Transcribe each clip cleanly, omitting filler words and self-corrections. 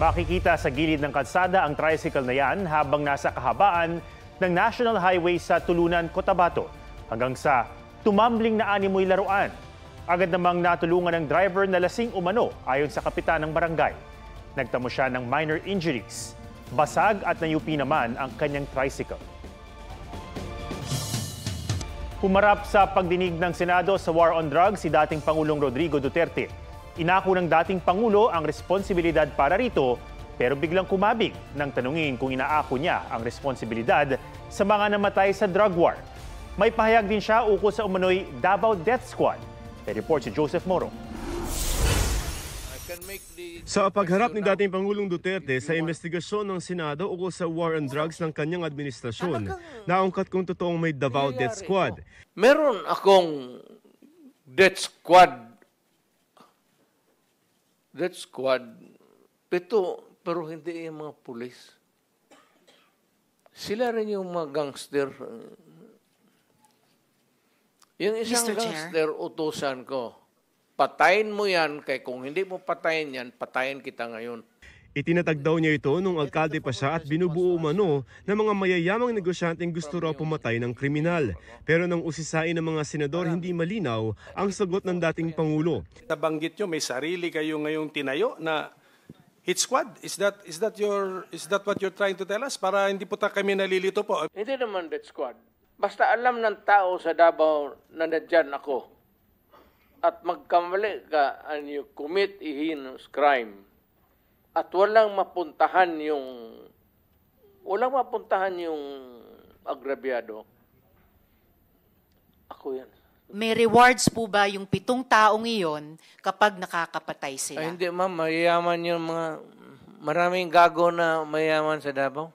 Makikita sa gilid ng kalsada ang tricycle na yan habang nasa kahabaan ng National Highway sa Tulunan, Cotabato hanggang sa tumambling na animoy laruan. Agad namang natulungan ng driver na lasing umano ayon sa kapitan ng barangay. Nagtamo siya ng minor injuries. Basag at nayupi naman ang kanyang tricycle. Humarap sa pagdinig ng Senado sa War on Drugs si dating Pangulong Rodrigo Duterte. Inako ng dating Pangulo ang responsibilidad para rito pero biglang kumabig nang tanungin kung inaako niya ang responsibilidad sa mga namatay sa drug war. May pahayag din siya ukol sa umano'y Davao Death Squad. May report si Joseph Moro. Sa pagharap ni dating Pangulong Duterte sa investigasyon ng Senado ukol sa war on drugs ng kanyang administrasyon, naungkat kung totoong may Davao Death Squad. Meron akong death squad. Death squad, pero hindi yung mga pulis. Sila rin yung mga gangster. Yung isang gangster, utusan ko. Patayin mo yan, kaya kung hindi mo patayin yan, patayin kita ngayon. Itinatag daw niya ito nung alkalde pa siya at binubuo umano ng mga mayayamang negosyanteng gusto raw pumatay ng kriminal. Pero nang usisain ng mga senador, hindi malinaw ang sagot ng dating Pangulo. Nabanggit nyo, may sarili kayo ngayong tinayo na hit squad. Is that what you're trying to tell us? Para hindi po kami nalilito po. Hindi naman death squad. Basta alam ng tao sa Davao na nandyan ako at magkamali ka and you commit a heinous crime at walang mapuntahan yung agrabyado, ako yan. May rewards po ba yung 7 taong iyon kapag nakakapatay sila? Ay, hindi ma'am, mayayaman yung maraming gago na mayayaman sa Davao.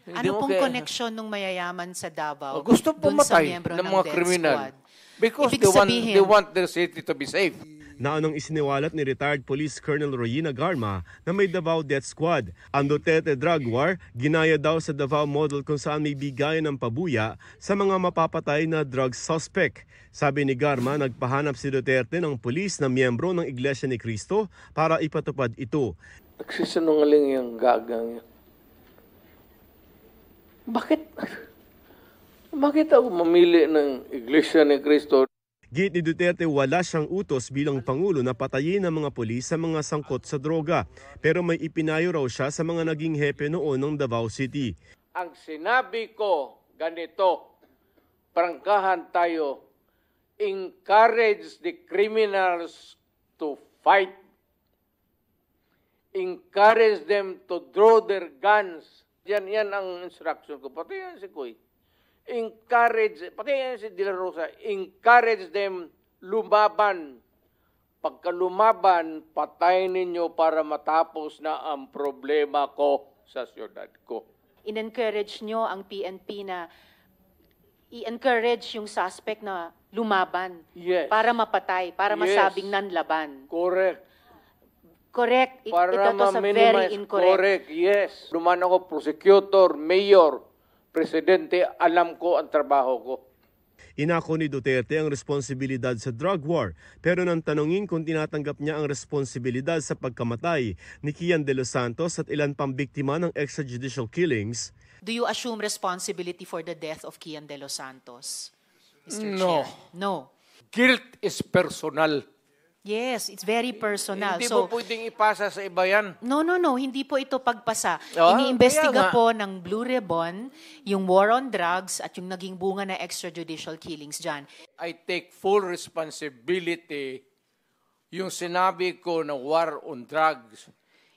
Ano pong koneksyon ng mayayaman sa Davao? Gusto pumatay ng mga kriminal. Because they want their city to be safe. Naanong isiniwalat ni retired Police Colonel Royina Garma na may Davao Death Squad. Ang Duterte Drug War, ginaya daw sa Davao model kung saan may bigayan ng pabuya sa mga mapapatay na drug suspect. Sabi ni Garma, nagpahanap si Duterte ng pulis na miyembro ng Iglesia ni Cristo para ipatupad ito. Nagsisinungaling yung gagang yan. Bakit ako mamili ng Iglesia ni Cristo? Git ni Duterte, wala siyang utos bilang Pangulo na patayin ang mga pulis sa mga sangkot sa droga. Pero may ipinayo raw siya sa mga naging hepe noon ng Davao City. Ang sinabi ko, ganito, prangkahan tayo, encourage the criminals to fight. Encourage them to draw their guns. Yan ang instruction ko. Pati yan si Kuy. Encourage, pati yan si De La Rosa, encourage them lumaban. Pagka lumaban, patayin ninyo para matapos na ang problema ko sa siyudad ko. In-encourage nyo ang PNP na i-encourage yung suspect na lumaban. Yes. Para mapatay, para masabing nanlaban. Correct. Correct. Para ito sa very incorrect. Correct, yes. Luman ako, prosecutor, mayor, presidente, alam ko ang trabaho ko. Inako ni Duterte ang responsibilidad sa drug war, pero nang tanungin kung tinatanggap niya ang responsibilidad sa pagkamatay ni Kian De Los Santos at ilan pang biktima ng extrajudicial killings. Do you assume responsibility for the death of Kian De Los Santos, Mr. No. Chair? No. Guilt is personal. Yes, it's very personal. Hindi mo pwedeng ipasa sa iba yan. No. Hindi po ito pagpasa. Ah, Iniimbestiga po ng Blue Ribbon yung war on drugs at yung naging bunga na extrajudicial killings dyan. I take full responsibility yung sinabi ko na war on drugs.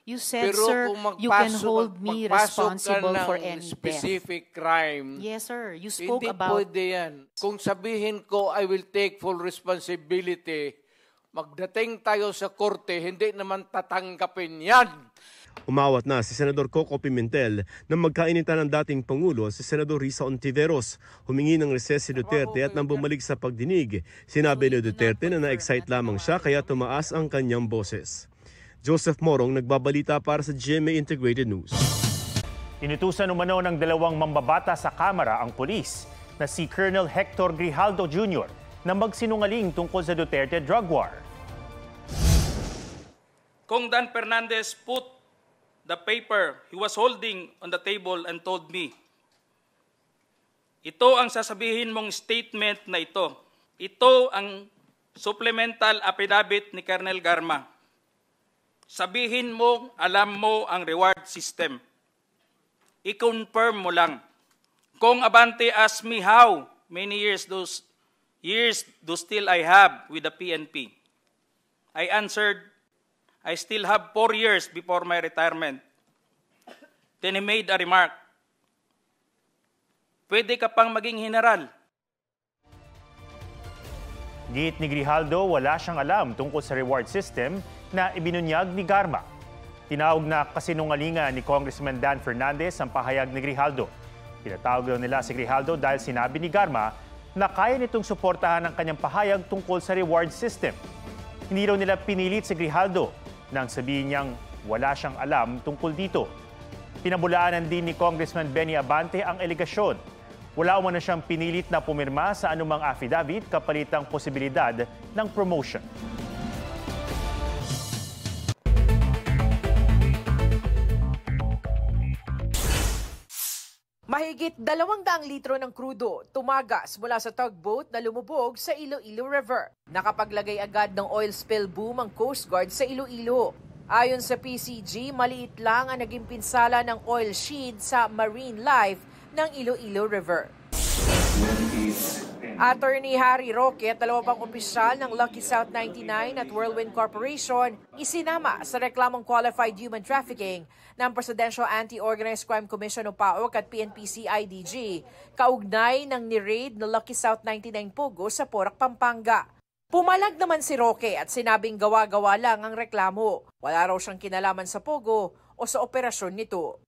You said, Pero sir, kung you can hold me responsible for any specific crime, yes, sir. You spoke hindi about... pwede yan. Kung sabihin ko, I will take full responsibility, magdating tayo sa korte, hindi naman tatanggapin yan. Umawat na si Senador Coco Pimentel na magkainitan ng dating Pangulo si Senador Risa Ontiveros. Humingi ng reses si Duterte at nang bumalik sa pagdinig. Sinabi ni Duterte na na-excite lamang siya kaya tumaas ang kanyang boses. Joseph Morong, nagbabalita para sa GMA Integrated News. Inutusan umano ng 2 mambabata sa Kamara ang pulis na si Colonel Hector Grijaldo Jr. na magsinungaling tungkol sa Duterte drug war. Kong Dan Fernandez put the paper he was holding on the table and told me, ito ang sasabihin mong statement na ito. Ito ang supplemental affidavit ni Colonel Garma. Sabihin mo, alam mo ang reward system. I-confirm mo lang. Kung Abante asked me how many years those still I have with the PNP, I answered, I still have 4 years before my retirement. Then he made a remark, pwede ka pang maging general. Giit ni Grijaldo, wala siyang alam tungkol sa reward system na ibinunyag ni Garma. Tinawag na kasinungalingan ni Congressman Dan Fernandez ang pahayag ni Grijaldo. Pinatawag daw nila si Grijaldo dahil sinabi ni Garma na kaya nitong suportahan ang kanyang pahayag tungkol sa reward system. Hindi raw nila pinilit si Grijaldo nang sabihin niyang wala siyang alam tungkol dito. Pinabulaanan din ni Congressman Benny Abante ang alegasyon. Wala umano siyang pinilit na pumirma sa anumang affidavit kapalit ang posibilidad ng promotion. Mahigit 200 litro ng krudo tumagas mula sa tugboat na lumubog sa Iloilo River. Nakapaglagay agad ng oil spill boom ang Coast Guard sa Iloilo. Ayon sa PCG, maliit lang ang naging pinsala ng oil sheet sa marine life ng Iloilo River. Attorney Harry Roque at 2 pang opisyal ng Lucky South 99 at Whirlwind Corporation isinama sa reklamong qualified human trafficking ng Presidential Anti-Organized Crime Commission o PAOC at PNP-CIDG kaugnay ng ni-raid na Lucky South 99 Pogo sa Porac, Pampanga. Pumalag naman si Roque at sinabing gawa-gawa lang ang reklamo. Wala raw siyang kinalaman sa Pogo o sa operasyon nito.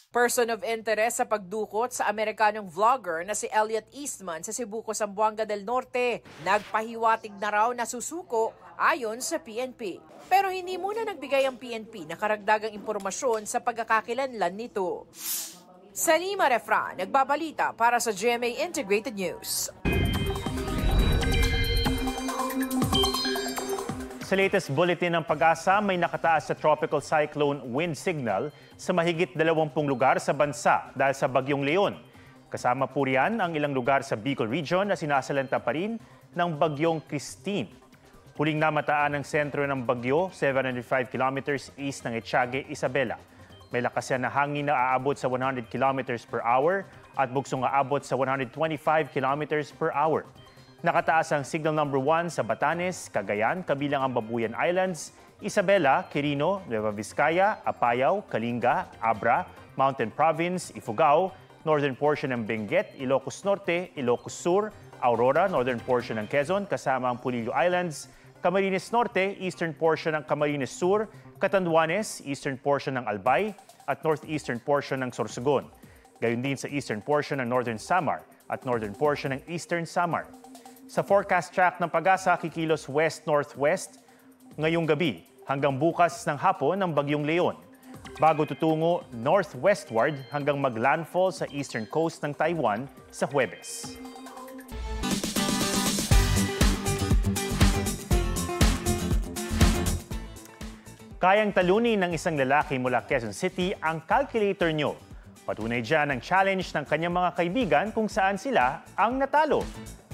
Person of interest sa pagdukot sa Amerikanong vlogger na si Elliot Eastman sa Cebu, Zamboanga del Norte. Nagpahiwatig na raw na susuko ayon sa PNP. Pero hindi muna nagbigay ang PNP na karagdagang impormasyon sa pagkakakilanlan nito. Salima Refran, nagbabalita para sa GMA Integrated News. Sa latest bulletin ng Pag-asa, may nakataas sa tropical cyclone wind signal sa mahigit 20 lugar sa bansa dahil sa Bagyong Leon. Kasama po riyan ang ilang lugar sa Bicol Region na sinasalanta pa rin ng Bagyong Christine. Huling namataan ang sentro ng bagyo, 705 kilometers east ng Etiague, Isabela. May lakas yan na hangin na aabot sa 100 kilometers per hour at bugsong aabot sa 125 kilometers per hour. Nakataas ang signal number 1 sa Batanes, Cagayan, kabilang ang Babuyan Islands, Isabela, Quirino, Nueva Vizcaya, Apayao, Kalinga, Abra, Mountain Province, Ifugao, northern portion ng Benguet, Ilocos Norte, Ilocos Sur, Aurora, northern portion ng Quezon, kasama ang Pulillo Islands, Camarines Norte, eastern portion ng Camarines Sur, Catanduanes, eastern portion ng Albay, at northeastern portion ng Sorsogon. Gayon din sa eastern portion ng Northern Samar at northern portion ng Eastern Samar. Sa forecast track ng Pag-asa, kikilos west-northwest ngayong gabi hanggang bukas ng hapon ng Bagyong Leon, bago tutungo northwestward hanggang maglandfall sa eastern coast ng Taiwan sa Huwebes. Kayang talunin ng isang lalaki mula Quezon City ang calculator nyo. Patunay dyan ang challenge ng kanyang mga kaibigan kung saan sila ang natalo.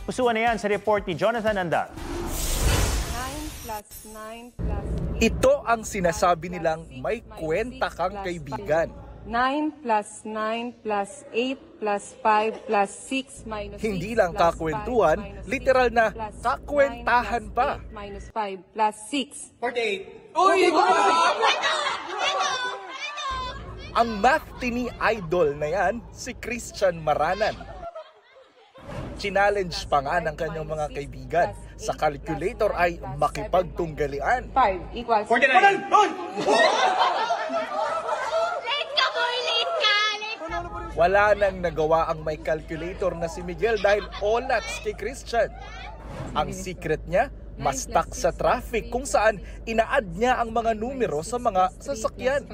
Pusuan na yan sa report ni Jonathan Andal. 9 plus 9 plus 8. Ito ang sinasabi nilang may kwenta kang kaibigan. 9 plus 9 plus 8 plus 5 plus 6 minus 6. Hindi lang kakwentuhan, literal na kakwentahan pa. Minus 5 plus 6. 48. Uy! Ang math tini idol na yan, si Christian Maranan. Challenge pa nga ng kanyang mga kaibigan. Sa calculator ay makipagtunggalian. 5 equals 49! Wala nang nagawa ang may calculator na si Miguel dahil olats kay Christian. Ang secret niya, mas stuck sa traffic kung saan ina-add niya ang mga numero sa mga sasakyan.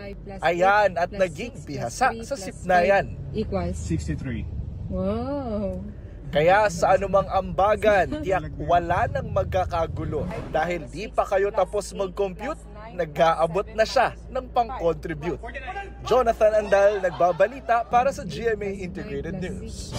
Ayan, at naging bihasa sa sipnayan. Equals 63. Wow! Kaya sa anumang ambagan, tiyak wala nang magkakagulo. Dahil di pa kayo tapos mag-compute, nag-aabot na siya ng pang-contribute. Jonathan Andal, nagbabalita para sa GMA Integrated News.